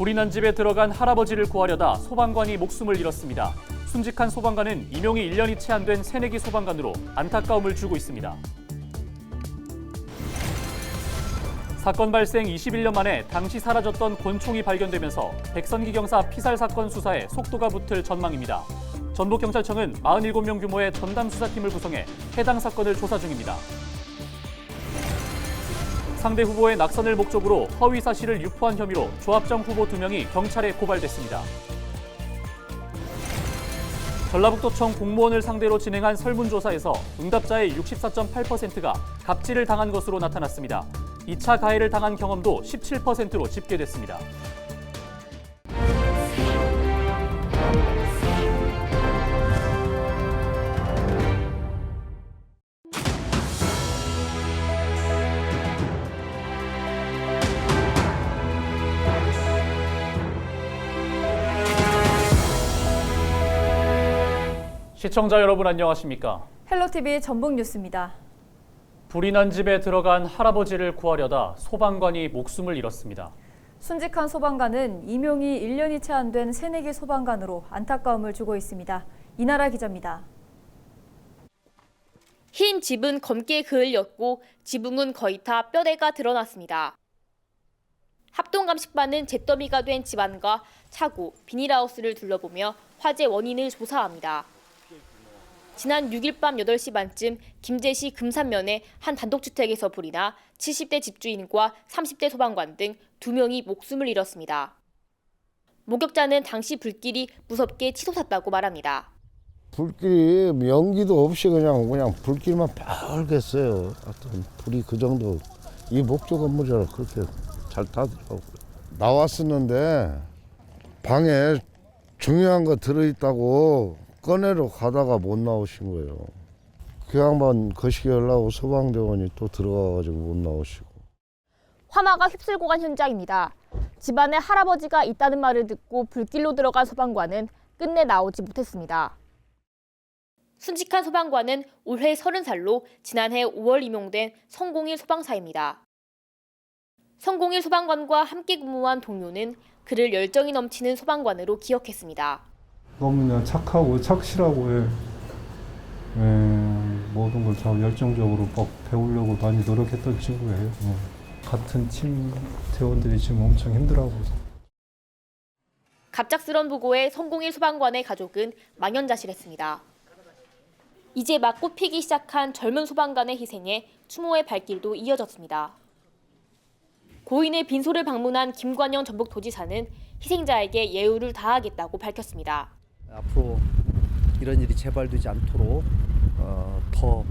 불이 난 집에 들어간 할아버지를 구하려다 소방관이 목숨을 잃었습니다. 순직한 소방관은 임용이 1년이 채 안 된 새내기 소방관으로 안타까움을 주고 있습니다. 사건 발생 21년 만에 당시 사라졌던 권총이 발견되면서 백선기 경사 피살 사건 수사에 속도가 붙을 전망입니다. 전북경찰청은 47명 규모의 전담 수사팀을 구성해 해당 사건을 조사 중입니다. 상대 후보의 낙선을 목적으로 허위 사실을 유포한 혐의로 조합정 후보 2명이 경찰에 고발됐습니다. 전라북도청 공무원을 상대로 진행한 설문조사에서 응답자의 64.8%가 갑질을 당한 것으로 나타났습니다. 2차 가해를 당한 경험도 17%로 집계됐습니다. 시청자 여러분 안녕하십니까? 헬로티비 전북뉴스입니다. 불이 난 집에 들어간 할아버지를 구하려다 소방관이 목숨을 잃었습니다. 순직한 소방관은 임용이 1년이 채 안 된 새내기 소방관으로 안타까움을 주고 있습니다. 이나라 기자입니다. 흰 집은 검게 그을렸고 지붕은 거의 다 뼈대가 드러났습니다. 합동감식반은 잿더미가 된 집안과 차고, 비닐하우스를 둘러보며 화재 원인을 조사합니다. 지난 6일 밤 8시 반쯤 김제시 금산면의 한 단독주택에서 불이 나 70대 집주인과 30대 소방관 등 2명이 목숨을 잃었습니다. 목격자는 당시 불길이 무섭게 치솟았다고 말합니다. 불길이 연기도 없이 그냥 불길만 빨갰어요. 하여튼 불이 그 정도 이 목조 건물이라 그렇게 잘 타더라고요. 나왔었는데 방에 중요한 거 들어있다고 꺼내러 가다가 못 나오신 거예요. 그 양반 거시기 하려고 소방대원이 또 들어가가지고 못 나오시고. 화마가 휩쓸고 간 현장입니다. 집안에 할아버지가 있다는 말을 듣고 불길로 들어간 소방관은 끝내 나오지 못했습니다. 순직한 소방관은 올해 30살로 지난해 5월 임용된 성공일 소방사입니다. 성공일 소방관과 함께 근무한 동료는 그를 열정이 넘치는 소방관으로 기억했습니다. 너무나 착하고 착실하고 모든 걸 다 열정적으로 막 배우려고 많이 노력했던 친구예요. 같은 팀 대원들이 지금 엄청 힘들어하고 있어요. 갑작스런 부고에 성공일 소방관의 가족은 망연자실했습니다. 이제 막 꽃피기 시작한 젊은 소방관의 희생에 추모의 발길도 이어졌습니다. 고인의 빈소를 방문한 김관영 전북도지사는 희생자에게 예우를 다하겠다고 밝혔습니다. 앞으로 이런 일이 재발되지 않도록 더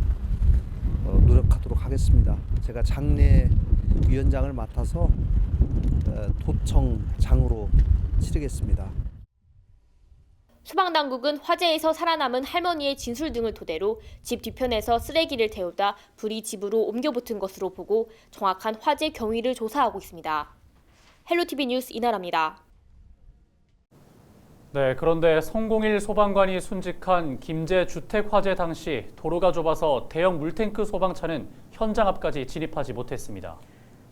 노력하도록 하겠습니다. 제가 장례위원장을 맡아서 도청장으로 치르겠습니다. 소방당국은 화재에서 살아남은 할머니의 진술 등을 토대로 집 뒤편에서 쓰레기를 태우다 불이 집으로 옮겨 붙은 것으로 보고 정확한 화재 경위를 조사하고 있습니다. 헬로티비 뉴스 이나라입니다. 네, 그런데 성공일 소방관이 순직한 김제 주택 화재 당시 도로가 좁아서 대형 물탱크 소방차는 현장 앞까지 진입하지 못했습니다.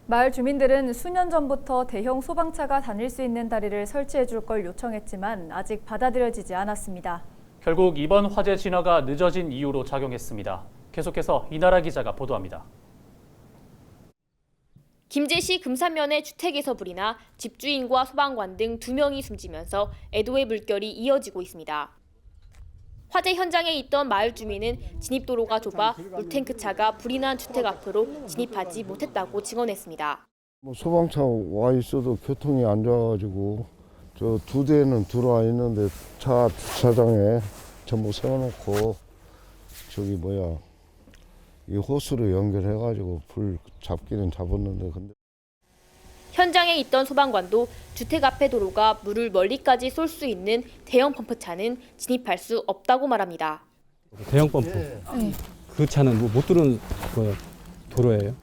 마을 주민들은 수년 전부터 대형 소방차가 다닐 수 있는 다리를 설치해 줄 걸 요청했지만 아직 받아들여지지 않았습니다. 결국 이번 화재 진화가 늦어진 이유로 작용했습니다. 계속해서 이나라 기자가 보도합니다. 김제시 금산면의 주택에서 불이 나 집주인과 소방관 등 2명이 숨지면서 애도의 물결이 이어지고 있습니다. 화재 현장에 있던 마을 주민은 진입도로가 좁아 물탱크차가 불이 난 주택 앞으로 진입하지 못했다고 증언했습니다. 소방차 와 있어도 교통이 안 좋아가지고 저 2대는 들어와 있는데 차 주차장에 전부 세워놓고 이 호스로 연결해가지고 불 잡기는 잡았는데 근데 현장에 있던 소방관도 주택 앞의 도로가 물을 멀리까지 쏠 수 있는 대형 펌프차는 진입할 수 없다고 말합니다. 대형 펌프. 그 차는 못 들어오는 도로예요.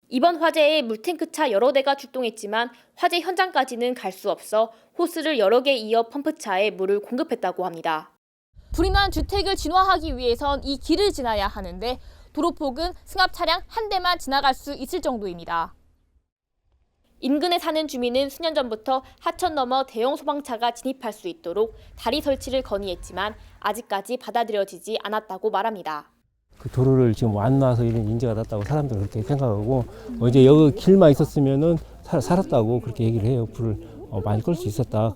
이번 화재에 물탱크차 여러 대가 출동했지만 화재 현장까지는 갈 수 없어 호스를 여러 개 이어 펌프차에 물을 공급했다고 합니다. 불이 난 주택을 진화하기 위해선 이 길을 지나야 하는데 도로폭은 승합 차량 한 대만 지나갈 수 있을 정도입니다. 인근에 사는 주민은 수년 전부터 하천 넘어 대형 소방차가 진입할 수 있도록 다리 설치를 건의했지만 아직까지 받아들여지지 않았다고 말합니다. 그 도로를 지금 안 놔서 이런 인재가 났다고 사람들은 그렇게 생각하고 이제 여기 길만 있었으면은 살았다고 그렇게 얘기를 해요. 불을 많이 끌 수 있었다.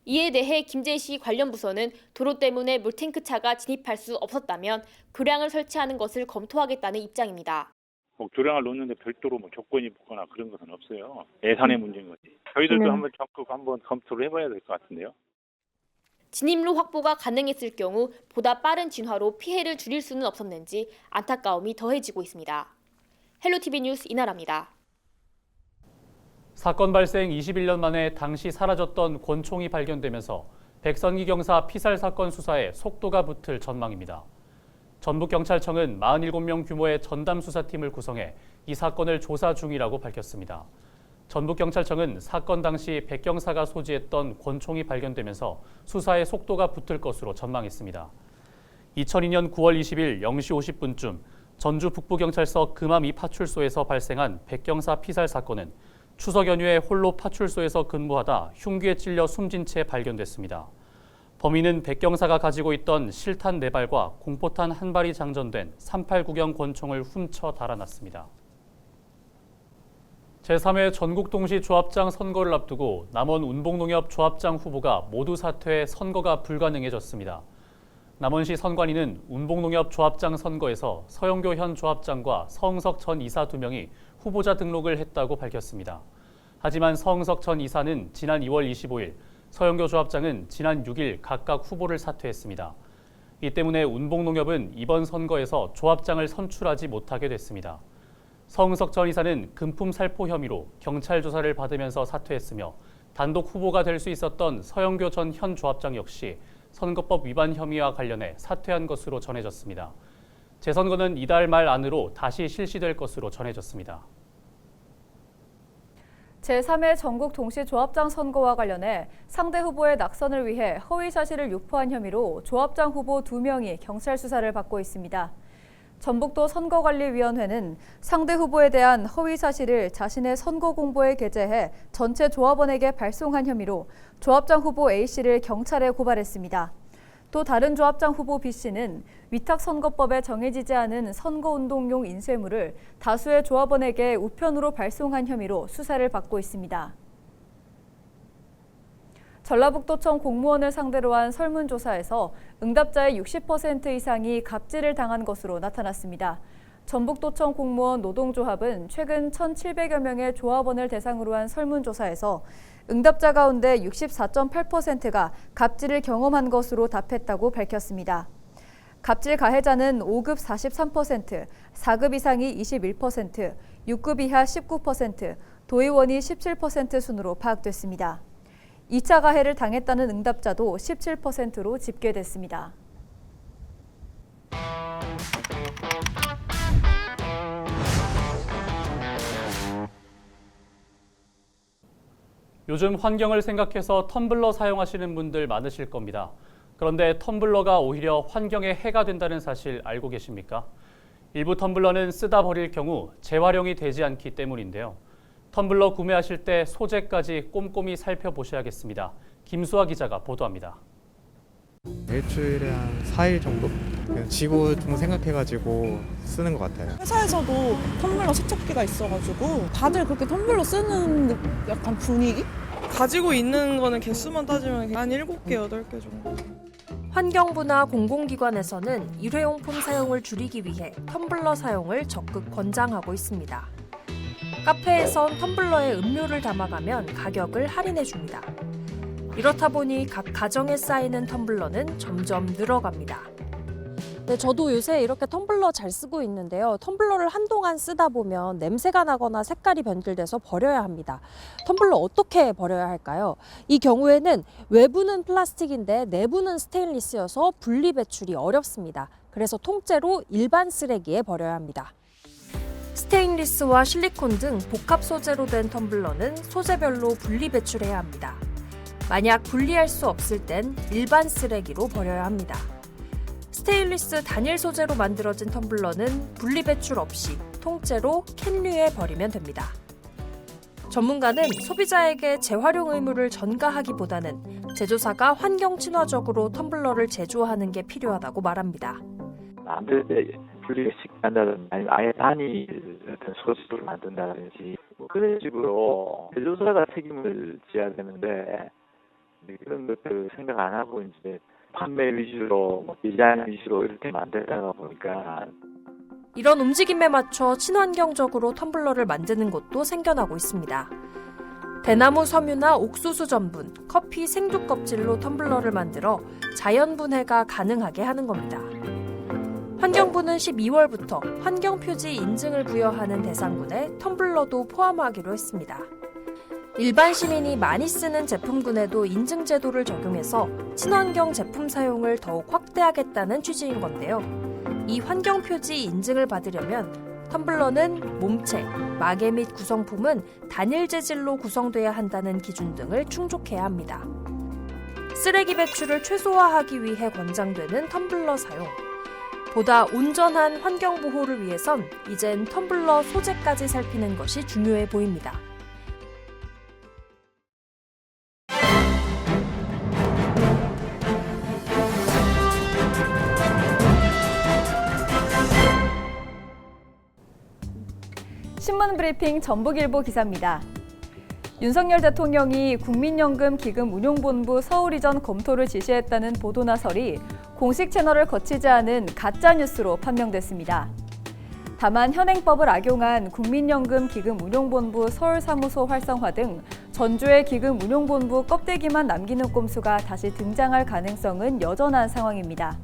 이에 대해 김제시 관련 부서는 도로 때문에 물탱크차가 진입할 수 없었다면 교량을 설치하는 것을 검토하겠다는 입장입니다. 교량을 놓는데 별도로 조건이 붙거나 그런 것은 없어요. 예산의 문제인 거지. 저희들도 한번 적극 검토를 해봐야 될 것 같은데요. 진입로 확보가 가능했을 경우 보다 빠른 진화로 피해를 줄일 수는 없었는지 안타까움이 더해지고 있습니다. 헬로티비 뉴스 이나라입니다. 사건 발생 21년 만에 당시 사라졌던 권총이 발견되면서 백선기 경사 피살 사건 수사에 속도가 붙을 전망입니다. 전북경찰청은 47명 규모의 전담 수사팀을 구성해 이 사건을 조사 중이라고 밝혔습니다. 전북경찰청은 사건 당시 백 경사가 소지했던 권총이 발견되면서 수사에 속도가 붙을 것으로 전망했습니다. 2002년 9월 20일 0시 50분쯤 전주 북부경찰서 금암 2파출소에서 발생한 백 경사 피살 사건은 추석 연휴에 홀로 파출소에서 근무하다 흉기에 찔려 숨진 채 발견됐습니다. 범인은 백 경사가 가지고 있던 실탄 4발과 공포탄 1발이 장전된 389경 권총을 훔쳐 달아났습니다. 제3회 전국동시조합장 선거를 앞두고 남원 운봉농협 조합장 후보가 모두 사퇴해 선거가 불가능해졌습니다. 남원시 선관위는 운봉농협 조합장 선거에서 서영교 현 조합장과 서흥석 전 이사 2명이 후보자 등록을 했다고 밝혔습니다. 하지만 서흥석 전 이사는 지난 2월 25일, 서영교 조합장은 지난 6일 각각 후보를 사퇴했습니다. 이 때문에 운봉농협은 이번 선거에서 조합장을 선출하지 못하게 됐습니다. 서흥석 전 이사는 금품 살포 혐의로 경찰 조사를 받으면서 사퇴했으며 단독 후보가 될 수 있었던 서영교 전 현 조합장 역시 선거법 위반 혐의와 관련해 사퇴한 것으로 전해졌습니다. 재선거는 이달 말 안으로 다시 실시될 것으로 전해졌습니다. 제3회 전국 동시조합장 선거와 관련해 상대 후보의 낙선을 위해 허위 사실을 유포한 혐의로 조합장 후보 2명이 경찰 수사를 받고 있습니다. 전북도 선거관리위원회는 상대 후보에 대한 허위 사실을 자신의 선거 공보에 게재해 전체 조합원에게 발송한 혐의로 조합장 후보 A씨를 경찰에 고발했습니다. 또 다른 조합장 후보 B씨는 위탁선거법에 정해지지 않은 선거운동용 인쇄물을 다수의 조합원에게 우편으로 발송한 혐의로 수사를 받고 있습니다. 전라북도청 공무원을 상대로 한 설문조사에서 응답자의 60% 이상이 갑질을 당한 것으로 나타났습니다. 전북도청 공무원 노동조합은 최근 1,700여 명의 조합원을 대상으로 한 설문조사에서 응답자 가운데 64.8%가 갑질을 경험한 것으로 답했다고 밝혔습니다. 갑질 가해자는 5급 43%, 4급 이상이 21%, 6급 이하 19%, 도의원이 17% 순으로 파악됐습니다. 2차 가해를 당했다는 응답자도 17%로 집계됐습니다. 요즘 환경을 생각해서 텀블러 사용하시는 분들 많으실 겁니다. 그런데 텀블러가 오히려 환경에 해가 된다는 사실 알고 계십니까? 일부 텀블러는 쓰다 버릴 경우 재활용이 되지 않기 때문인데요. 텀블러 구매하실 때 소재까지 꼼꼼히 살펴보셔야겠습니다. 김수아 기자가 보도합니다. 일주일에 한 4일 정도? 그냥 지구 좀 생각해가지고 쓰는 것 같아요. 회사에서도 텀블러 세척기가 있어가지고 다들 그렇게 텀블러 쓰는 약간 분위기? 가지고 있는 거는 개수만 따지면 한 7개, 8개 정도. 환경부나 공공기관에서는 일회용품 사용을 줄이기 위해 텀블러 사용을 적극 권장하고 있습니다. 카페에선 텀블러에 음료를 담아가면 가격을 할인해줍니다. 이렇다 보니 각 가정에 쌓이는 텀블러는 점점 늘어갑니다. 네, 저도 요새 이렇게 텀블러 잘 쓰고 있는데요. 텀블러를 한동안 쓰다 보면 냄새가 나거나 색깔이 변질돼서 버려야 합니다. 텀블러 어떻게 버려야 할까요? 이 경우에는 외부는 플라스틱인데 내부는 스테인리스여서 분리 배출이 어렵습니다. 그래서 통째로 일반 쓰레기에 버려야 합니다. 스테인리스와 실리콘 등 복합 소재로 된 텀블러는 소재별로 분리 배출해야 합니다. 만약 분리할 수 없을 땐 일반 쓰레기로 버려야 합니다. 스테인리스 단일 소재로 만들어진 텀블러는 분리 배출 없이 통째로 캔류에 버리면 됩니다. 전문가는 소비자에게 재활용 의무를 전가하기보다는 제조사가 환경 친화적으로 텀블러를 제조하는 게 필요하다고 말합니다. 만들 때 분리가 쉽게 한다든지 아니면 아예 단위 어떤 소스를 만든다든지 뭐 그런 식으로 제조사가 책임을 져야 되는데 그런 것들을 생각 안 하고 이제 판매 위주로 디자인 위주로 이렇게 만들다가 보니까 이런 움직임에 맞춰 친환경적으로 텀블러를 만드는 곳도 생겨나고 있습니다. 대나무 섬유나 옥수수 전분, 커피 생두 껍질로 텀블러를 만들어 자연 분해가 가능하게 하는 겁니다. 환경부는 12월부터 환경표지 인증을 부여하는 대상군에 텀블러도 포함하기로 했습니다. 일반 시민이 많이 쓰는 제품군에도 인증 제도를 적용해서 친환경 제품 사용을 더욱 확대하겠다는 취지인 건데요. 이 환경표지 인증을 받으려면 텀블러는 몸체, 마개 및 구성품은 단일 재질로 구성돼야 한다는 기준 등을 충족해야 합니다. 쓰레기 배출을 최소화하기 위해 권장되는 텀블러 사용. 보다 온전한 환경 보호를 위해선 이젠 텀블러 소재까지 살피는 것이 중요해 보입니다. 신문 브리핑 전북일보 기사입니다. 윤석열 대통령이 국민연금 기금운용본부 서울 이전 검토를 지시했다는 보도나 설이 공식 채널을 거치지 않은 가짜뉴스로 판명됐습니다. 다만 현행법을 악용한 국민연금 기금운용본부 서울사무소 활성화 등 전주의 기금운용본부 껍데기만 남기는 꼼수가 다시 등장할 가능성은 여전한 상황입니다.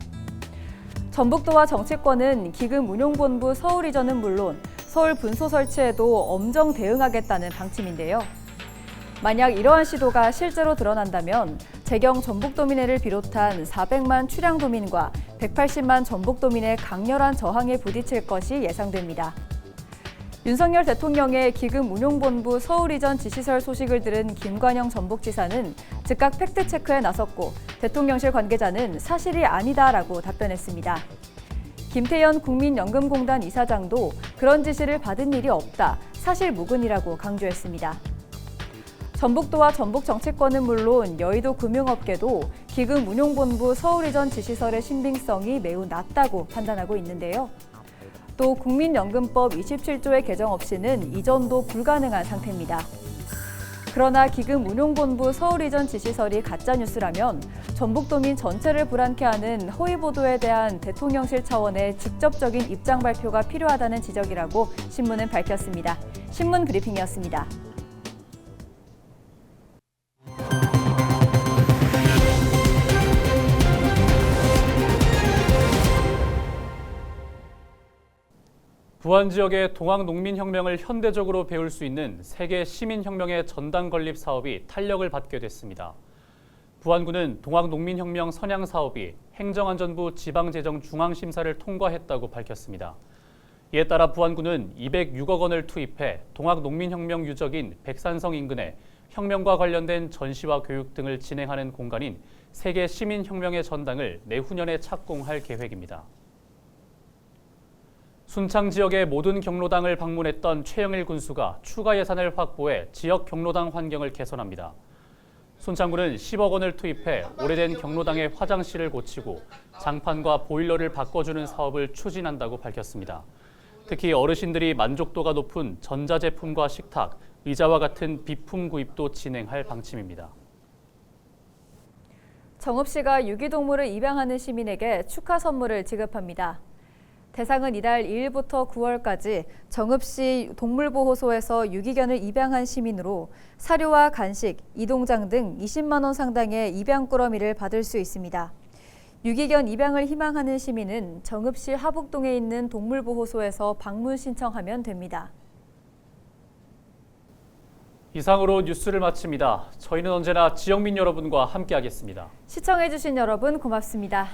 전북도와 정치권은 기금운용본부 서울 이전은 물론 서울 분소 설치에도 엄정 대응하겠다는 방침인데요. 만약 이러한 시도가 실제로 드러난다면 재경 전북도민회를 비롯한 400만 출향도민과 180만 전북도민의 강렬한 저항에 부딪힐 것이 예상됩니다. 윤석열 대통령의 기금운용본부 서울 이전 지시설 소식을 들은 김관영 전북지사는 즉각 팩트체크에 나섰고 대통령실 관계자는 사실이 아니다라고 답변했습니다. 김태현 국민연금공단 이사장도 그런 지시를 받은 일이 없다, 사실 무근이라고 강조했습니다. 전북도와 전북 정치권은 물론 여의도 금융업계도 기금운용본부 서울 이전 지시설의 신빙성이 매우 낮다고 판단하고 있는데요. 또 국민연금법 27조의 개정 없이는 이전도 불가능한 상태입니다. 그러나 기금운용본부 서울 이전 지시설이 가짜뉴스라면 전북도민 전체를 불안케 하는 허위 보도에 대한 대통령실 차원의 직접적인 입장 발표가 필요하다는 지적이라고 신문은 밝혔습니다. 신문 브리핑이었습니다. 부안 지역의 동학농민혁명을 현대적으로 배울 수 있는 세계 시민혁명의 전당 건립 사업이 탄력을 받게 됐습니다. 부안군은 동학농민혁명 선양 사업이 행정안전부 지방재정중앙심사를 통과했다고 밝혔습니다. 이에 따라 부안군은 206억 원을 투입해 동학농민혁명 유적인 백산성 인근에 혁명과 관련된 전시와 교육 등을 진행하는 공간인 세계 시민혁명의 전당을 내후년에 착공할 계획입니다. 순창 지역의 모든 경로당을 방문했던 최영일 군수가 추가 예산을 확보해 지역 경로당 환경을 개선합니다. 순창군은 10억 원을 투입해 오래된 경로당의 화장실을 고치고 장판과 보일러를 바꿔주는 사업을 추진한다고 밝혔습니다. 특히 어르신들이 만족도가 높은 전자제품과 식탁, 의자와 같은 비품 구입도 진행할 방침입니다. 정읍시가 유기동물을 입양하는 시민에게 축하 선물을 지급합니다. 대상은 이달 2일부터 9월까지 정읍시 동물보호소에서 유기견을 입양한 시민으로 사료와 간식, 이동장 등 20만 원 상당의 입양 꾸러미를 받을 수 있습니다. 유기견 입양을 희망하는 시민은 정읍시 하북동에 있는 동물보호소에서 방문 신청하면 됩니다. 이상으로 뉴스를 마칩니다. 저희는 언제나 지역민 여러분과 함께하겠습니다. 시청해주신 여러분 고맙습니다.